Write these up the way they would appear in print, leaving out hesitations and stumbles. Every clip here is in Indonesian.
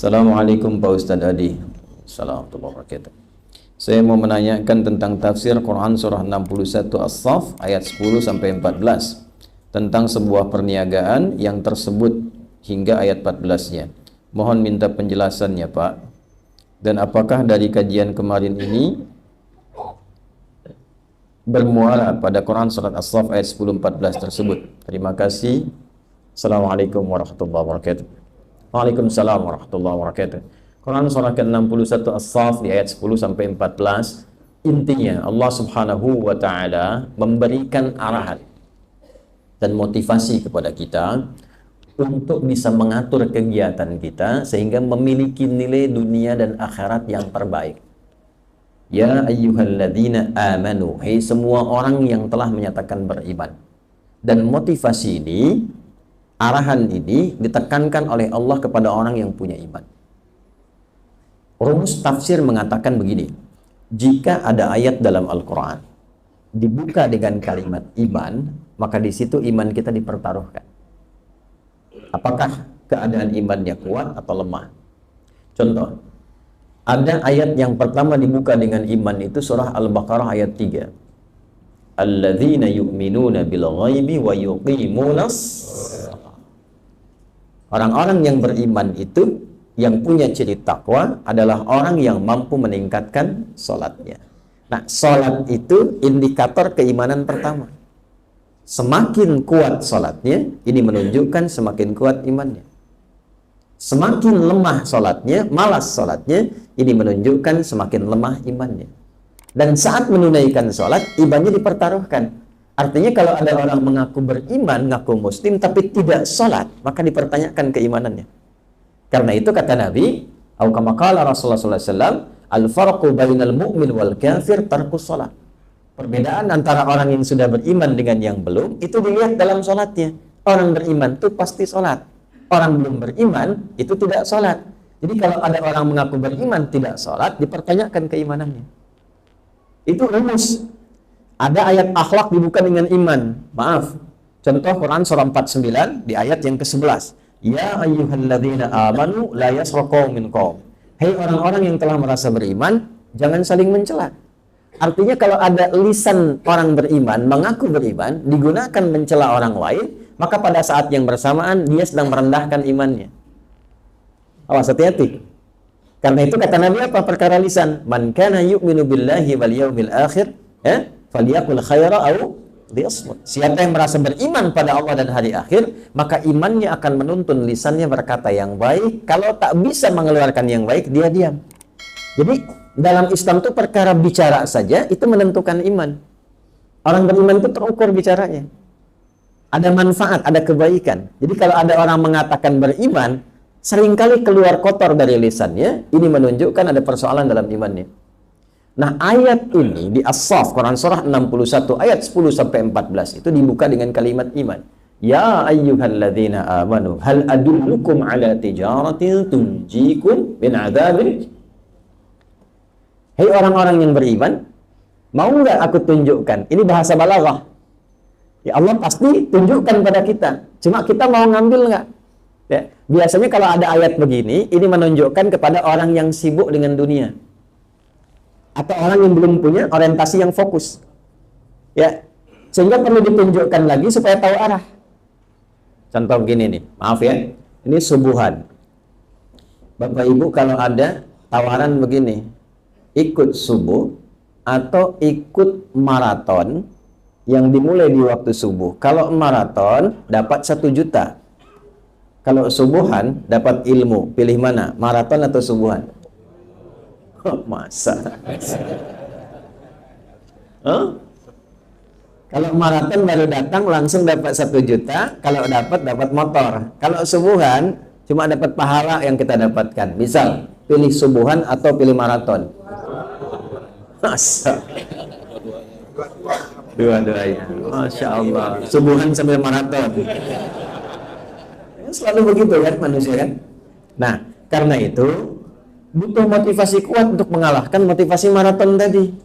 Assalamualaikum Pak Ustadz Adi. Assalamualaikum warahmatullahi wabarakatuh. Saya mau menanyakan tentang tafsir Quran surah 61 As-Saff ayat 10 sampai 14 tentang sebuah perniagaan yang tersebut hingga ayat 14-nya. Mohon minta penjelasannya, Pak. Dan apakah dari kajian kemarin ini bermuara pada Quran surat As-Saff ayat 10-14 tersebut? Terima kasih. Assalamualaikum warahmatullahi wabarakatuh. Waalaikumsalam warahmatullahi wabarakatuh. Quran surah ke-61 As-Saff di ayat 10 sampai 14. Intinya Allah Subhanahu wa taala memberikan arahan dan motivasi kepada kita untuk bisa mengatur kegiatan kita sehingga memiliki nilai dunia dan akhirat yang terbaik. Ya ayyuhalladzina amanu, hai semua orang yang telah menyatakan beriman. Dan motivasi ini, arahan ini ditekankan oleh Allah kepada orang yang punya iman. Rumus tafsir mengatakan begini, jika ada ayat dalam Al-Quran dibuka dengan kalimat iman, maka di situ iman kita dipertaruhkan. Apakah keadaan imannya kuat atau lemah? Contoh, ada ayat yang pertama dibuka dengan iman itu surah Al-Baqarah ayat 3. Alladzina yu'minuna bil ghaibi wa yuqimunas. Orang-orang yang beriman itu, yang punya ciri takwa adalah orang yang mampu meningkatkan sholatnya. Nah, sholat itu indikator keimanan pertama. Semakin kuat sholatnya, ini menunjukkan semakin kuat imannya. Semakin lemah sholatnya, malas sholatnya, ini menunjukkan semakin lemah imannya. Dan saat menunaikan sholat, imannya dipertaruhkan. Artinya kalau ada orang mengaku beriman, ngaku muslim, tapi tidak sholat, maka dipertanyakan keimanannya. Karena itu kata Nabi, atau kama qala Rasulullah sallallahu alaihi wasallam, al-farqu bainal mu'min wal kafir tarkus shalah. Perbedaan antara orang yang sudah beriman dengan yang belum, itu dilihat dalam sholatnya. Orang beriman itu pasti sholat. Orang belum beriman, itu tidak sholat. Jadi kalau ada orang mengaku beriman, tidak sholat, dipertanyakan keimanannya. Itu rumus. Ada ayat akhlak dibuka dengan iman. Maaf. Contoh Quran surah 49 di ayat yang ke-11. Ya ayyuhalladzina amanu la yasra qaumin qaum. Hei orang-orang yang telah merasa beriman, jangan saling mencela. Artinya kalau ada lisan orang beriman, mengaku beriman, digunakan mencela orang lain, maka pada saat yang bersamaan dia sedang merendahkan imannya. Awas, hati-hati. Karena itu kata Nabi apa? Perkara lisan. Man kana yu'minu billahi wal yawmil akhir, falyaqul khaira aw liyasmut. Siapa yang merasa beriman pada Allah dan hari akhir, maka imannya akan menuntun lisannya berkata yang baik. Kalau tak bisa mengeluarkan yang baik, dia diam. Jadi dalam Islam itu perkara bicara saja itu menentukan iman. Orang beriman itu terukur bicaranya. Ada manfaat, ada kebaikan. Jadi kalau ada orang mengatakan beriman, seringkali keluar kotor dari lisannya, ini menunjukkan ada persoalan dalam imannya. Nah, ayat ini di As-Saff Quran surah 61 ayat 10 sampai 14 itu dibuka dengan kalimat iman. Ya ayyuhalladzina amanu hal adullukum ala tijaratin tunjikum min adzabin. Hei orang-orang yang beriman, mau nggak aku tunjukkan? Ini bahasa balaghah. Ya Allah pasti tunjukkan pada kita. Cuma kita mau ngambil nggak? Ya, biasanya kalau ada ayat begini, ini menunjukkan kepada orang yang sibuk dengan dunia. Atau orang yang belum punya orientasi yang fokus. Ya, sehingga perlu ditunjukkan lagi supaya tahu arah. Contoh begini nih, maaf ya. Ini subuhan. Bapak Ibu kalau ada tawaran begini, ikut subuh atau ikut maraton yang dimulai di waktu subuh. Kalau maraton dapat 1 juta. Kalau subuhan dapat ilmu. Pilih mana? Maraton atau subuhan? Masa? Kalau maraton baru datang langsung dapat 1 juta. Kalau dapat motor. Kalau subuhan cuma dapat pahala yang kita dapatkan. Misal pilih subuhan atau pilih maraton. Masa? Dua-duanya. Masya Allah. Subuhan sambil maraton. Selalu begitu kan manusia kan. Nah, karena itu butuh motivasi kuat untuk mengalahkan motivasi maraton tadi.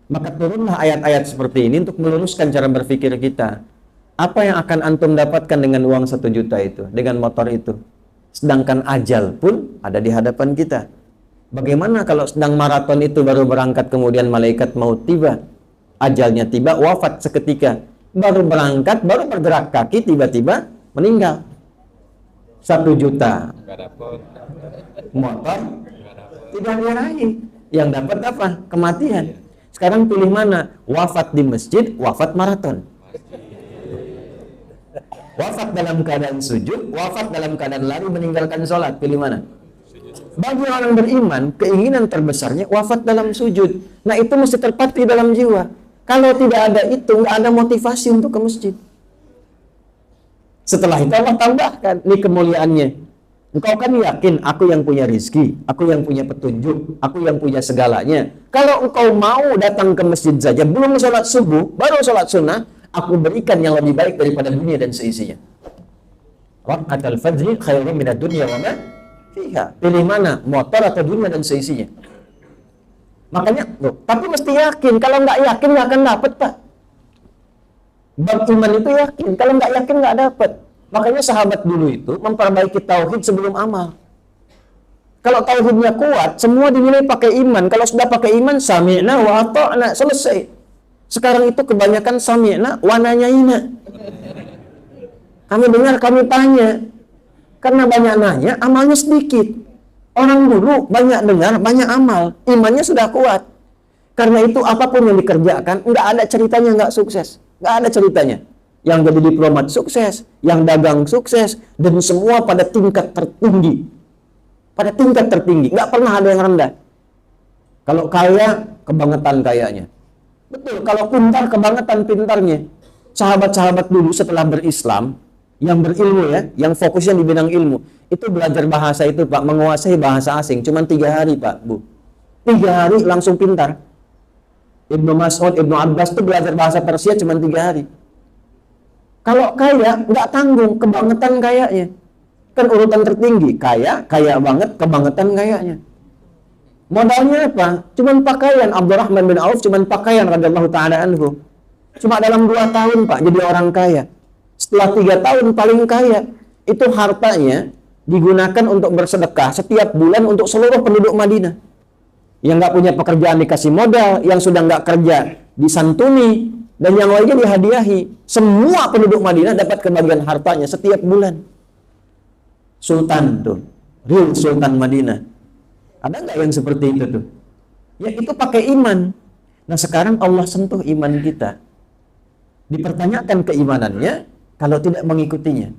Maka turunlah ayat-ayat seperti ini untuk meluruskan cara berpikir kita. Apa yang akan antum dapatkan dengan uang 1 juta itu, dengan motor itu? Sedangkan ajal pun ada di hadapan kita. Bagaimana kalau sedang maraton itu baru berangkat kemudian malaikat maut tiba, ajalnya tiba, wafat seketika. Baru berangkat, baru bergerak kaki, tiba-tiba meninggal. 1 juta motor tidak diraih. Yang dapat apa? Kematian. Sekarang pilih mana? Wafat di masjid, wafat maraton. Wafat dalam keadaan sujud, wafat dalam keadaan lari meninggalkan sholat. Pilih mana? Bagi orang beriman, keinginan terbesarnya wafat dalam sujud. Nah, itu mesti terpatri dalam jiwa. Kalau tidak ada itu, nggak ada motivasi untuk ke masjid. Setelah itu Allah tambahkan, ini kemuliaannya. Engkau kan yakin aku yang punya rizki, aku yang punya petunjuk, aku yang punya segalanya. Kalau engkau mau datang ke masjid saja, belum sholat subuh, baru sholat sunnah, aku berikan yang lebih baik daripada dunia dan seisinya. Raka'atul fajri khairun minad dunya wa ma fiha. Pilih mana? Motor atau dunia dan seisinya? Makanya, tapi mesti yakin. Kalau nggak yakin nggak akan dapat, Pak. Bab iman itu yakin. Kalau nggak yakin nggak dapat. Makanya sahabat dulu itu memperbaiki tauhid sebelum amal. Kalau tauhidnya kuat, semua dinilai pakai iman. Kalau sudah pakai iman, sami'na wa ata'na, selesai. Sekarang itu kebanyakan sami'na wa nanyaina. Kami dengar, kami tanya. Karena banyak nanya, amalnya sedikit. Orang dulu banyak dengar, banyak amal. Imannya sudah kuat. Karena itu apapun yang dikerjakan, nggak ada ceritanya nggak sukses. Nggak ada ceritanya. Yang jadi diplomat sukses, yang dagang sukses, dan semua pada tingkat tertinggi. Pada tingkat tertinggi. Nggak pernah ada yang rendah. Kalau kaya, kebangetan kayanya. Betul, kalau pintar, kebangetan pintarnya. Sahabat-sahabat dulu setelah berislam, yang berilmu ya, yang fokusnya di bidang ilmu, itu belajar bahasa itu Pak, menguasai bahasa asing, cuman 3 hari Pak, Bu. 3 hari langsung pintar. Ibnu Mas'ud, Ibnu Abbas itu belajar bahasa Persia cuman 3 hari. Kalau kaya, nggak tanggung, kebangetan kayanya. Kan urutan tertinggi, kaya, kaya banget, kebangetan kayanya. Modalnya apa? Cuman pakaian. Abdurrahman bin Auf cuman pakaian radhiyallahu ta'ala anhu. Cuma dalam 2 tahun Pak, jadi orang kaya. Setelah 3 tahun paling kaya. Itu hartanya digunakan untuk bersedekah setiap bulan untuk seluruh penduduk Madinah. Yang nggak punya pekerjaan dikasih modal, yang sudah nggak kerja disantuni, dan yang lainnya dihadiahi. Semua penduduk Madinah dapat kebagian hartanya setiap bulan. Sultan tuh, real Sultan Madinah. Ada nggak yang seperti itu tuh? Ya itu pakai iman. Nah sekarang Allah sentuh iman kita. Dipertanyakan keimanannya kalau tidak mengikutinya.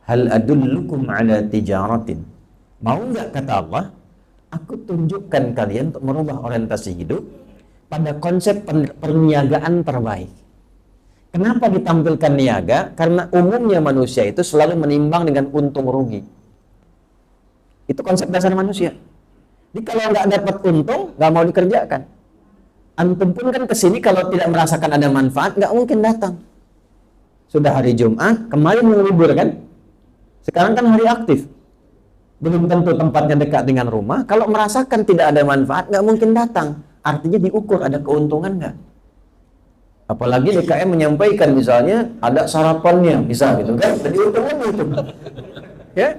Hal adullukum ala tijaratin. Mau nggak kata Allah? Aku tunjukkan kalian untuk merubah orientasi hidup pada konsep perniagaan terbaik. Kenapa ditampilkan niaga? Karena umumnya manusia itu selalu menimbang dengan untung rugi. Itu konsep dasar manusia. Jadi kalau nggak dapat untung, nggak mau dikerjakan. Antum pun kan kesini kalau tidak merasakan ada manfaat, nggak mungkin datang. Sudah hari Jumat, kemarin yang libur kan? Sekarang kan hari aktif. Belum tentu tempatnya dekat dengan rumah. Kalau merasakan tidak ada manfaat, nggak mungkin datang. Artinya diukur ada keuntungan nggak? Apalagi DKM menyampaikan misalnya ada sarapannya, bisa gitu kan? Jadi untungnya itu. Ya,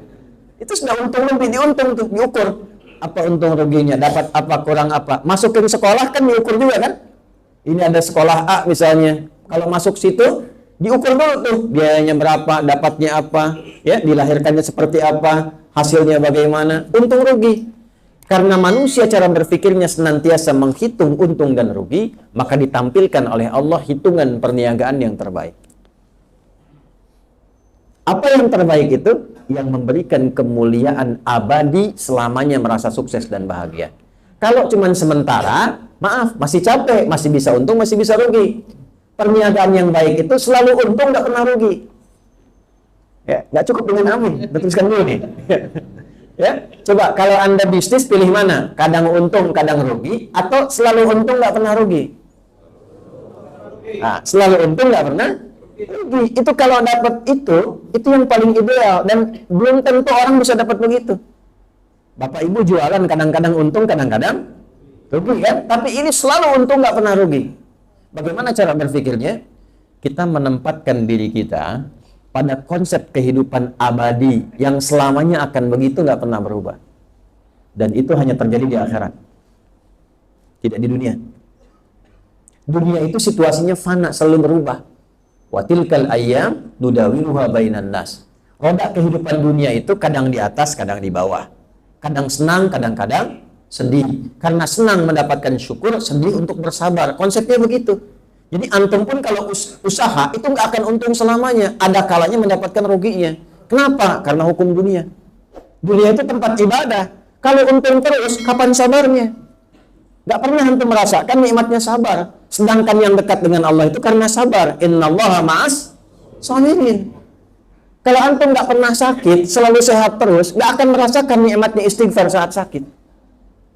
itu sudah untung lebih diuntung tuh, diukur. Apa untung ruginya, dapat apa, kurang apa. Masukin sekolah kan diukur juga kan? Ini ada sekolah A misalnya. Kalau masuk situ, diukur dulu tuh. Biayanya berapa, dapatnya apa, ya, dilahirkannya seperti apa, hasilnya bagaimana, untung rugi. Karena manusia cara berpikirnya senantiasa menghitung untung dan rugi, maka ditampilkan oleh Allah hitungan perniagaan yang terbaik. Apa yang terbaik itu? Yang memberikan kemuliaan abadi selamanya merasa sukses dan bahagia. Kalau cuma sementara, maaf, masih capek, masih bisa untung, masih bisa rugi. Perniagaan yang baik itu selalu untung, nggak pernah rugi. Ya, nggak cukup dengan amin. Teruskan dulu nih. Ya, coba kalau Anda bisnis pilih mana? Kadang untung, kadang rugi, atau selalu untung nggak pernah rugi? Nah, selalu untung nggak pernah rugi. Itu kalau dapat itu yang paling ideal dan belum tentu orang bisa dapat begitu. Bapak Ibu jualan kadang-kadang untung, kadang-kadang rugi kan? Tapi ini selalu untung nggak pernah rugi. Bagaimana cara berpikirnya? Kita menempatkan diri kita pada konsep kehidupan abadi yang selamanya akan begitu, nggak pernah berubah. Dan itu hanya terjadi di akhirat, tidak di dunia. Dunia itu situasinya fana, selalu berubah. Wa tilkal ayyam nudawiluha bainan nas. Roda kehidupan dunia itu kadang di atas, kadang di bawah. Kadang senang, kadang-kadang sedih. Karena senang mendapatkan syukur, sedih untuk bersabar. Konsepnya begitu. Jadi antum pun kalau usaha itu nggak akan untung selamanya. Ada kalanya mendapatkan ruginya. Kenapa? Karena hukum dunia. Dunia itu tempat ibadah. Kalau untung terus, kapan sabarnya? Nggak pernah antum merasakan nikmatnya sabar. Sedangkan yang dekat dengan Allah itu karena sabar. Innallaha ma'as sabirin. Kalau antum nggak pernah sakit, selalu sehat terus, nggak akan merasakan nikmatnya istighfar saat sakit.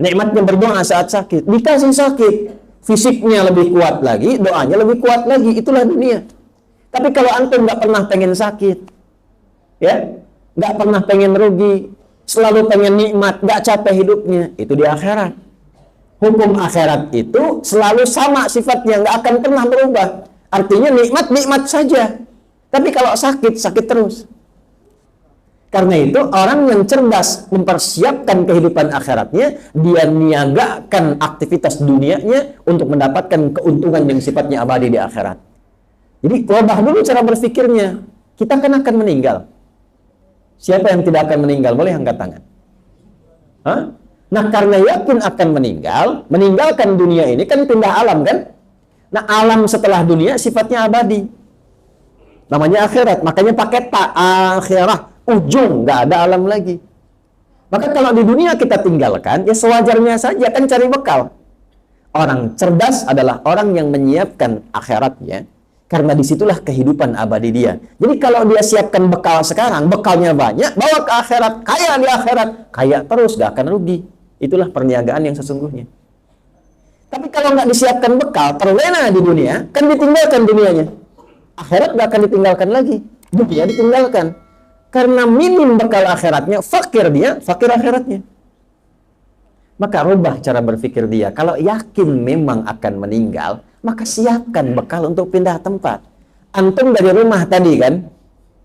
Nikmatnya berdoa saat sakit. Dikasih sakit, fisiknya lebih kuat lagi, doanya lebih kuat lagi. Itulah dunia. Tapi kalau antum nggak pernah pengen sakit, ya, nggak pernah pengen rugi, selalu pengen nikmat, nggak capek hidupnya, itu di akhirat. Hukum akhirat itu selalu sama sifatnya, nggak akan pernah berubah. Artinya nikmat saja. Tapi kalau sakit terus. Karena itu orang yang cerdas mempersiapkan kehidupan akhiratnya, dia niagakan aktivitas dunianya untuk mendapatkan keuntungan yang sifatnya abadi di akhirat. Jadi ubah dulu cara berpikirnya. Kita kan akan meninggal. Siapa yang tidak akan meninggal? Boleh angkat tangan. Hah? Nah, karena yakin akan meninggalkan dunia ini kan pindah alam kan? Nah, alam setelah dunia sifatnya abadi. Namanya akhirat. Makanya pakai akhirah. Ujung, nggak ada alam lagi. Maka kalau di dunia kita tinggalkan, ya sewajarnya saja kan cari bekal. Orang cerdas adalah orang yang menyiapkan akhiratnya, karena disitulah kehidupan abadi dia. Jadi kalau dia siapkan bekal sekarang, bekalnya banyak, bawa ke akhirat, kaya di akhirat, kaya terus, nggak akan rugi. Itulah perniagaan yang sesungguhnya. Tapi kalau nggak disiapkan bekal, terlena di dunia, kan ditinggalkan dunianya. Akhirat nggak akan ditinggalkan lagi, dunia ditinggalkan. Karena minim bekal akhiratnya, fakir dia, fakir akhiratnya. Maka rubah cara berpikir dia. Kalau yakin memang akan meninggal, maka siapkan bekal untuk pindah tempat. Antum dari rumah tadi kan,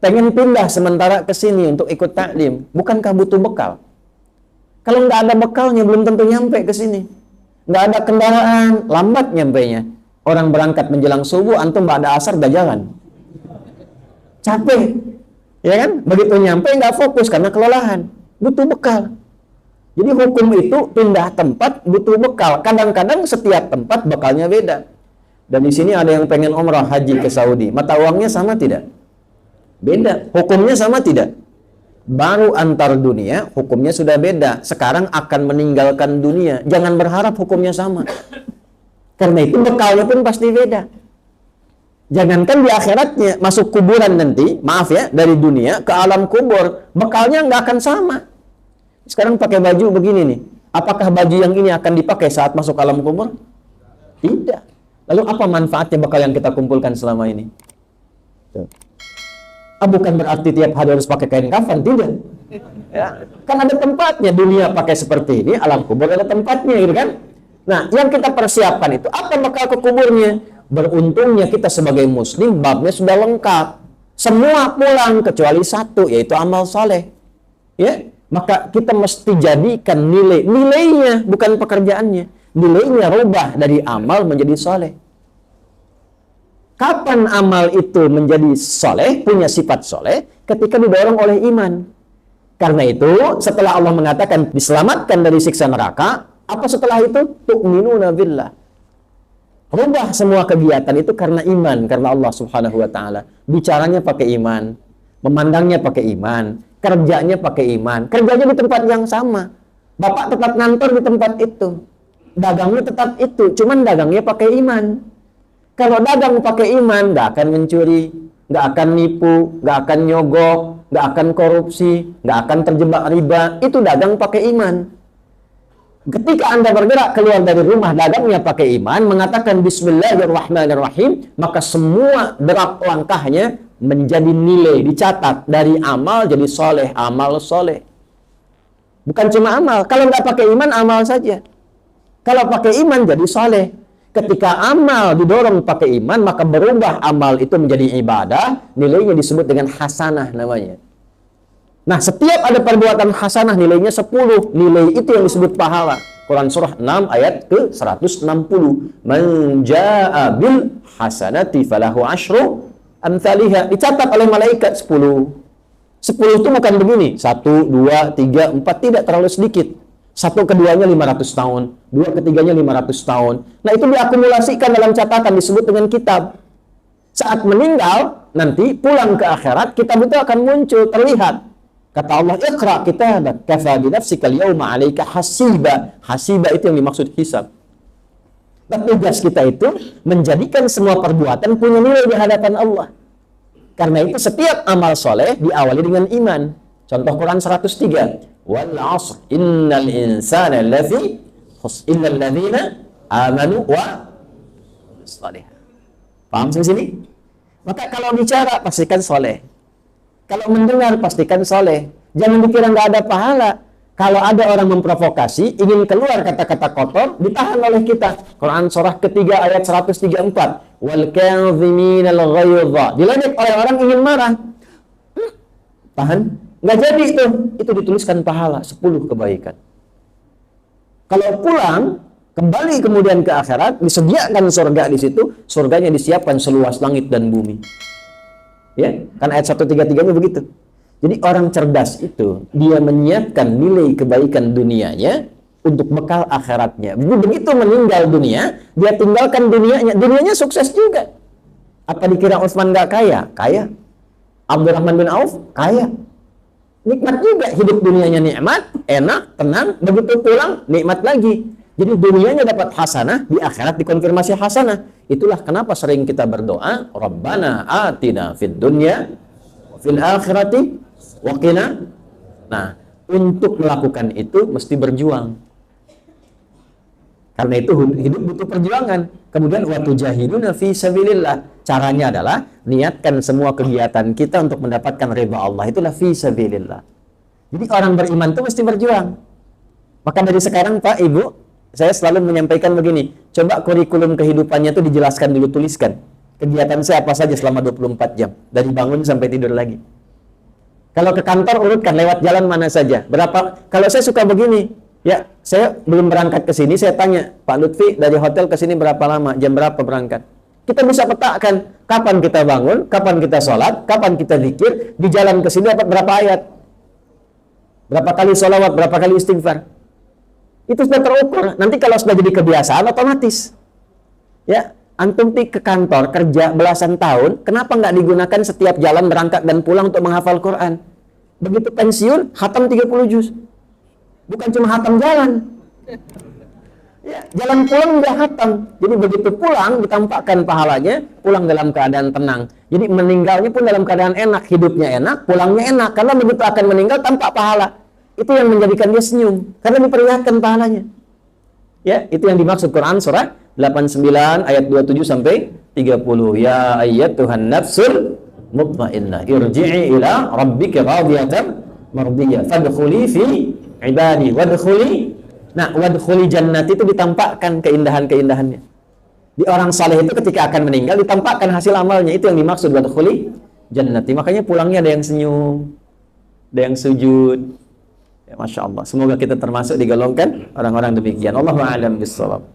pengen pindah sementara ke sini untuk ikut taklim. Bukankah butuh bekal? Kalau nggak ada bekalnya, belum tentu nyampe ke sini. Nggak ada kendaraan, lambat nyampenya. Orang berangkat menjelang subuh, antum ba'da asar udah jalan. Capek. Ya kan? Begitu nyampe nggak fokus karena kelelahan. Butuh bekal. Jadi hukum itu pindah tempat butuh bekal. Kadang-kadang setiap tempat bekalnya beda. Dan di sini ada yang pengen umrah haji ke Saudi. Mata uangnya sama tidak? Beda. Hukumnya sama tidak? Baru antar dunia, hukumnya sudah beda. Sekarang akan meninggalkan dunia. Jangan berharap hukumnya sama. Karena itu bekalnya pun pasti beda. Jangankan di akhiratnya, masuk kuburan nanti, maaf ya, dari dunia ke alam kubur, bekalnya nggak akan sama. Sekarang pakai baju begini nih, apakah baju yang ini akan dipakai saat masuk alam kubur? Tidak. Lalu apa manfaatnya bekal yang kita kumpulkan selama ini? Bukan berarti tiap hari harus pakai kain kafan, tidak. Ya, kan ada tempatnya, dunia pakai seperti ini, alam kubur ada tempatnya, gitu kan? Nah, yang kita persiapkan itu, apa bekal ke kuburnya? Beruntungnya kita sebagai muslim, babnya sudah lengkap. Semua pulang kecuali satu, yaitu amal soleh. Ya, maka kita mesti jadikan nilainya, bukan pekerjaannya. Nilainya rubah dari amal menjadi soleh. Kapan amal itu menjadi soleh, punya sifat soleh? Ketika didorong oleh iman. Karena itu, setelah Allah mengatakan diselamatkan dari siksa neraka, apa setelah itu? Tu'minuna billah. Rubah semua kegiatan itu karena iman, karena Allah Subhanahu wa taala. Bicaranya pakai iman, memandangnya pakai iman, kerjanya pakai iman. Kerjanya di tempat yang sama. Bapak tetap ngantor di tempat itu. Dagangnya tetap itu, cuman dagangnya pakai iman. Kalau dagang pakai iman, nggak akan mencuri, nggak akan nipu, nggak akan nyogok, nggak akan korupsi, nggak akan terjebak riba. Itu dagang pakai iman. Ketika Anda bergerak keluar dari rumah, dagangnya pakai iman, mengatakan Bismillahirrahmanirrahim, maka semua derap langkahnya menjadi nilai, dicatat dari amal jadi soleh, amal soleh. Bukan cuma amal, kalau nggak pakai iman, amal saja. Kalau pakai iman jadi soleh. Ketika amal didorong pakai iman, maka berubah amal itu menjadi ibadah, nilainya disebut dengan hasanah namanya. Nah, setiap ada perbuatan hasanah nilainya 10. Nilai itu yang disebut pahala. Quran surah 6 ayat ke 160. Man jaa bil hasanati falahu asyru amsalihha. Dicatat oleh malaikat 10. 10 itu bukan begini. 1, 2, 3, 4. Tidak terlalu sedikit. 1 keduanya 500 tahun, 2 ketiganya 500 tahun. Nah, itu diakumulasikan dalam catatan disebut dengan kitab. Saat meninggal, nanti pulang ke akhirat, kitab itu akan muncul, terlihat. Kata Allah, "Iqra kitabak, kafa bi nafsika al-yawma 'alaika hasiba." Hasiba itu yang dimaksud hisab. Dan tugas kita itu menjadikan semua perbuatan punya nilai di hadapan Allah. Karena itu setiap amal soleh diawali dengan iman. Contoh Quran 103. Wal 'asr innal insana lafi khusr illal ladzina amanu wa shalihah. Paham sampai sini? Maka kalau bicara pastikan soleh. Kalau mendengar pastikan soleh. Jangan dikira nggak ada pahala. Kalau ada orang memprovokasi, ingin keluar kata-kata kotor, ditahan oleh kita. Quran surah ketiga ayat 134. Wal kadhiminal ghaidha. Diledek oleh orang ingin marah. Tahan. Nggak jadi itu dituliskan pahala 10 kebaikan. Kalau pulang kembali kemudian ke akhirat, disediakan surga di situ, surganya disiapkan seluas langit dan bumi. Ya, kan ayat 133-nya begitu. Jadi orang cerdas itu dia menyiapkan nilai kebaikan dunianya untuk bekal akhiratnya. Begitu meninggal dunia, dia tinggalkan dunianya, dunianya sukses juga. Apa dikira Utsman nggak kaya? Kaya. Abdurrahman bin Auf kaya. Nikmat juga, hidup dunianya nikmat, enak, tenang, begitu pulang, nikmat lagi. Jadi dunianya dapat hasanah, di akhirat dikonfirmasi hasanah. Itulah kenapa sering kita berdoa, Rabbana atina fid dunya wa fil akhirati wa qina. Nah, untuk melakukan itu mesti berjuang. Karena itu hidup butuh perjuangan. Kemudian wa tujahiduna fi sabilillah. Caranya adalah niatkan semua kegiatan kita untuk mendapatkan ridha Allah. Itulah fi sabilillah. Jadi orang beriman itu mesti berjuang. Maka dari sekarang Pak, Ibu, saya selalu menyampaikan begini. Coba kurikulum kehidupannya itu dijelaskan dulu, tuliskan. Kegiatan saya apa saja selama 24 jam. Dari bangun sampai tidur lagi. Kalau ke kantor urutkan lewat jalan mana saja. Berapa? Kalau saya suka begini. Ya, saya belum berangkat ke sini, saya tanya, Pak Lutfi, dari hotel ke sini berapa lama? Jam berapa berangkat? Kita bisa petakan kapan kita bangun, kapan kita sholat, kapan kita zikir, di jalan ke sini dapat berapa ayat, berapa kali sholawat, berapa kali istighfar. Itu sudah terukur. Nanti kalau sudah jadi kebiasaan, otomatis. Ya, antum ke kantor kerja belasan tahun, kenapa nggak digunakan setiap jalan berangkat dan pulang untuk menghafal Quran? Begitu pensiun, khatam 30 juz. Bukan cuma hatam jalan. Ya, jalan pulang udah hatam. Jadi begitu pulang ditampakkan pahalanya, pulang dalam keadaan tenang. Jadi meninggalnya pun dalam keadaan enak, hidupnya enak, pulangnya enak. Karena begitu akan meninggal tampak pahala. Itu yang menjadikan dia senyum. Karena diperlihatkan pahalanya. Ya, itu yang dimaksud Quran surah 89 ayat 27 sampai 30. Ya ayyatuhan nafsul mutmainnah irji'i ila rabbika radiyatan mardiyah fadkhuli fi ibadi wadkhuli. Nah, wadkhuli jannati itu ditampakkan keindahan-keindahannya. Di orang saleh itu ketika akan meninggal ditampakkan hasil amalnya. Itu yang dimaksud wadkhuli jannati. Makanya pulangnya ada yang senyum, ada yang sujud. Ya, Masya Allah. Semoga kita termasuk digolongkan orang-orang demikian. Allahu a'lam bishawab.